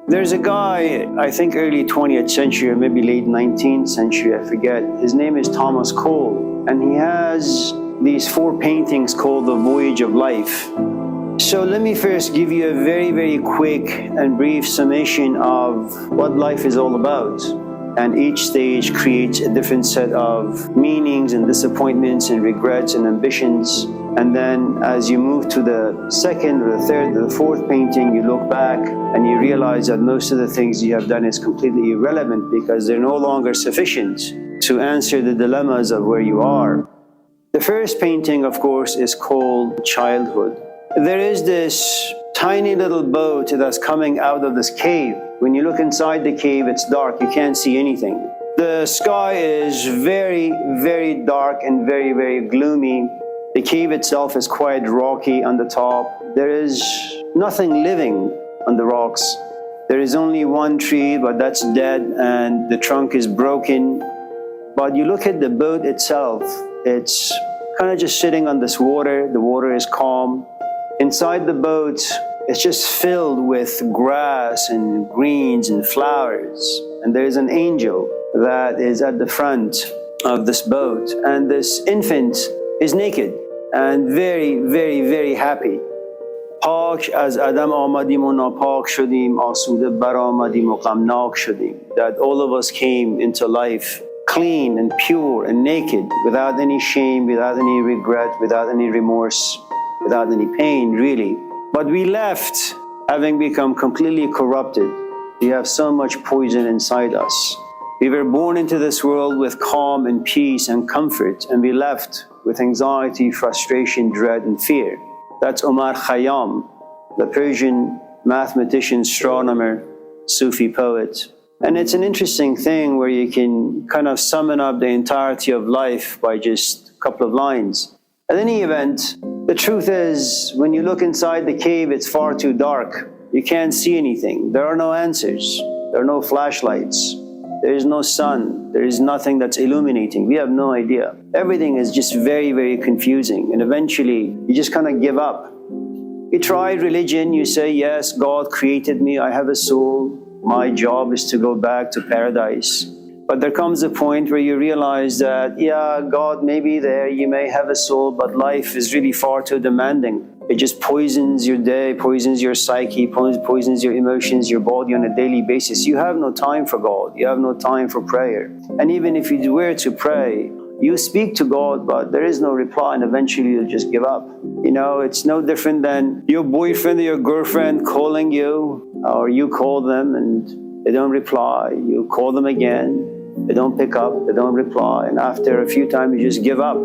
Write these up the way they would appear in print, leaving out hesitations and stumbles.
There's a guy, I think early 20th century or maybe late 19th century, I forget. His name is Thomas Cole, and he has these 4 paintings called The Voyage of Life. So let me first give you a very, very quick and brief summation of what life is all about. And each stage creates a different set of meanings and disappointments and regrets and ambitions. And then as you move to the second or the third or the fourth painting, you look back and you realize that most of the things you have done is completely irrelevant because they're no longer sufficient to answer the dilemmas of where you are. The first painting, of course, is called Childhood. There is this tiny little boat that's coming out of this cave. When you look inside the cave, it's dark. You can't see anything. The sky is very, very dark and very, very gloomy. The cave itself is quite rocky on the top. There is nothing living on the rocks. There is only one tree, but that's dead, and the trunk is broken. But you look at the boat itself, it's kind of just sitting on this water. The water is calm. Inside the boat, it's just filled with grass and greens and flowers. And there's an angel that is at the front of this boat. And this infant is naked and very, very, very happy. پاک از عدم آمدیم و ناپاک شدیم آسوده برآمدیم و غمناک شدیم. That all of us came into life clean and pure and naked, without any shame, without any regret, without any remorse, without any pain, really. But we left having become completely corrupted. We have so much poison inside us. We were born into this world with calm and peace and comfort, and we left with anxiety, frustration, dread, and fear. That's Omar Khayyam, the Persian mathematician, astronomer, Sufi poet. And it's an interesting thing where you can kind of summon up the entirety of life by just a couple of lines. At any event, the truth is, when you look inside the cave, it's far too dark. You can't see anything. There are no answers. There are no flashlights. There is no sun. There is nothing that's illuminating. We have no idea. Everything is just very, very confusing. And eventually, you just kind of give up. You try religion. You say, yes, God created me. I have a soul. My job is to go back to paradise. But there comes a point where you realize that, yeah, God may be there, you may have a soul, but life is really far too demanding. It just poisons your day, poisons your psyche, poisons your emotions, your body on a daily basis. You have no time for God. You have no time for prayer. And even if you were to pray, you speak to God, but there is no reply, and eventually you'll just give up. You know, it's no different than your boyfriend or your girlfriend calling you, or you call them and they don't reply. You call them again. They don't pick up, they don't reply, and after a few times you just give up.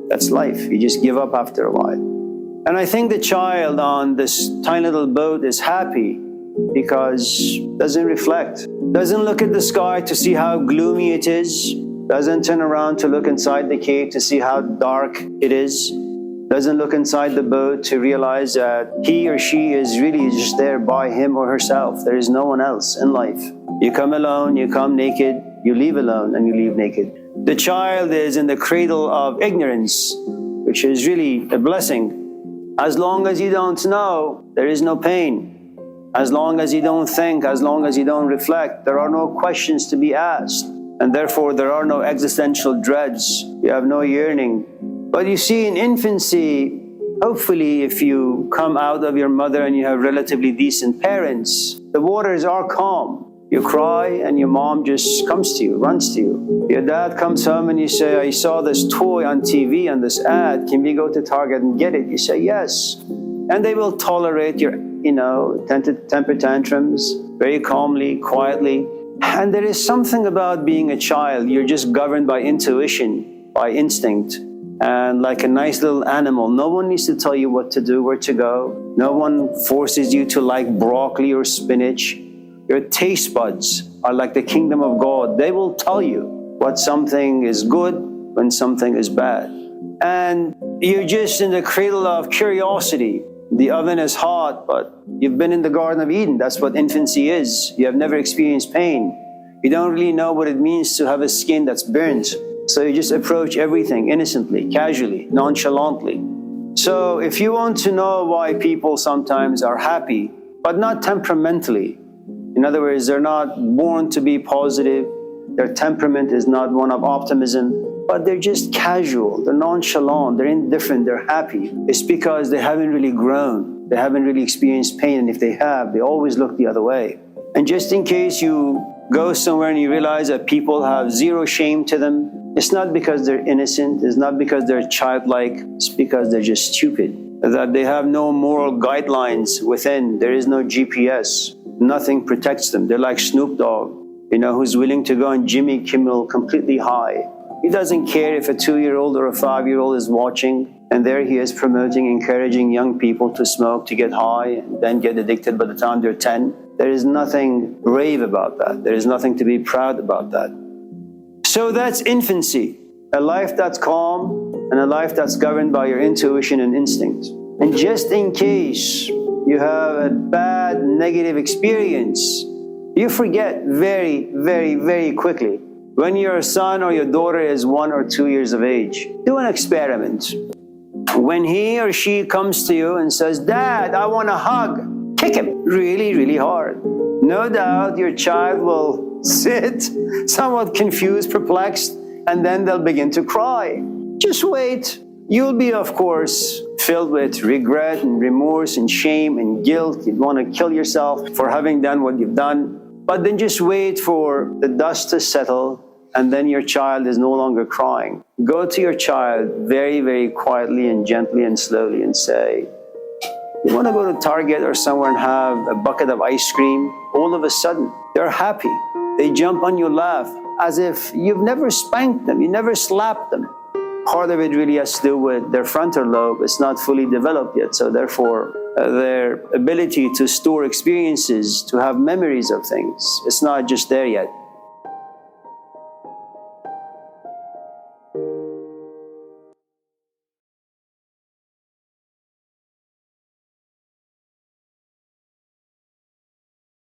That's life. You just give up after a while. And I think the child on this tiny little boat is happy because doesn't reflect, doesn't look at the sky to see how gloomy it is, doesn't turn around to look inside the cave to see how dark it is, doesn't look inside the boat to realize that he or she is really just there by him or herself. There is no one else in life. You come alone, you come naked, you leave alone, and you leave naked. The child is in the cradle of ignorance, which is really a blessing. As long as you don't know, there is no pain. As long as you don't think, as long as you don't reflect, there are no questions to be asked. And therefore, there are no existential dreads. You have no yearning. But you see, in infancy, hopefully, if you come out of your mother and you have relatively decent parents, the waters are calm. You cry and your mom just comes to you, runs to you. Your dad comes home and you say, I saw this toy on TV on this ad. Can we go to Target and get it? You say, yes. And they will tolerate your, temper tantrums very calmly, quietly. And there is something about being a child. You're just governed by intuition, by instinct. And like a nice little animal, no one needs to tell you what to do, where to go. No one forces you to like broccoli or spinach. Your taste buds are like the kingdom of God. They will tell you what something is good when something is bad. And you're just in the cradle of curiosity. The oven is hot, but you've been in the Garden of Eden. That's what infancy is. You have never experienced pain. You don't really know what it means to have a skin that's burnt. So you just approach everything innocently, casually, nonchalantly. So if you want to know why people sometimes are happy, but not temperamentally, In other words, they're not born to be positive. Their temperament is not one of optimism, but they're just casual, they're nonchalant, they're indifferent, they're happy. It's because they haven't really grown. They haven't really experienced pain, and if they have, they always look the other way. And just in case you go somewhere and you realize that people have zero shame to them, it's not because they're innocent, it's not because they're childlike, it's because they're just stupid. That they have no moral guidelines within, there is no GPS, nothing protects them. They're like Snoop Dogg, who's willing to go on Jimmy Kimmel completely high. He doesn't care if a 2-year-old or a 5-year-old is watching, and there he is promoting, encouraging young people to smoke, to get high, and then get addicted by the time they're 10. There is nothing brave about that. There is nothing to be proud about that. So that's infancy, a life that's calm and a life that's governed by your intuition and instinct. And just in case you have a bad, negative experience, you forget very, very, very quickly. When your son or your daughter is 1 or 2 years of age, do an experiment. When he or she comes to you and says, "Dad, I want a hug," kick him really, really hard. No doubt your child will sit somewhat confused, perplexed, and then they'll begin to cry. Just wait. You'll be, of course, filled with regret and remorse and shame and guilt. You'd want to kill yourself for having done what you've done. But then just wait for the dust to settle, and then your child is no longer crying. Go to your child very, very quietly and gently and slowly and say, "You want to go to Target or somewhere and have a bucket of ice cream?" All of a sudden, they're happy. They jump on your lap as if you've never spanked them, you never slapped them. Part of it really has to do with their frontal lobe. It's not fully developed yet, so therefore their ability to store experiences, to have memories of things, it's not just there yet.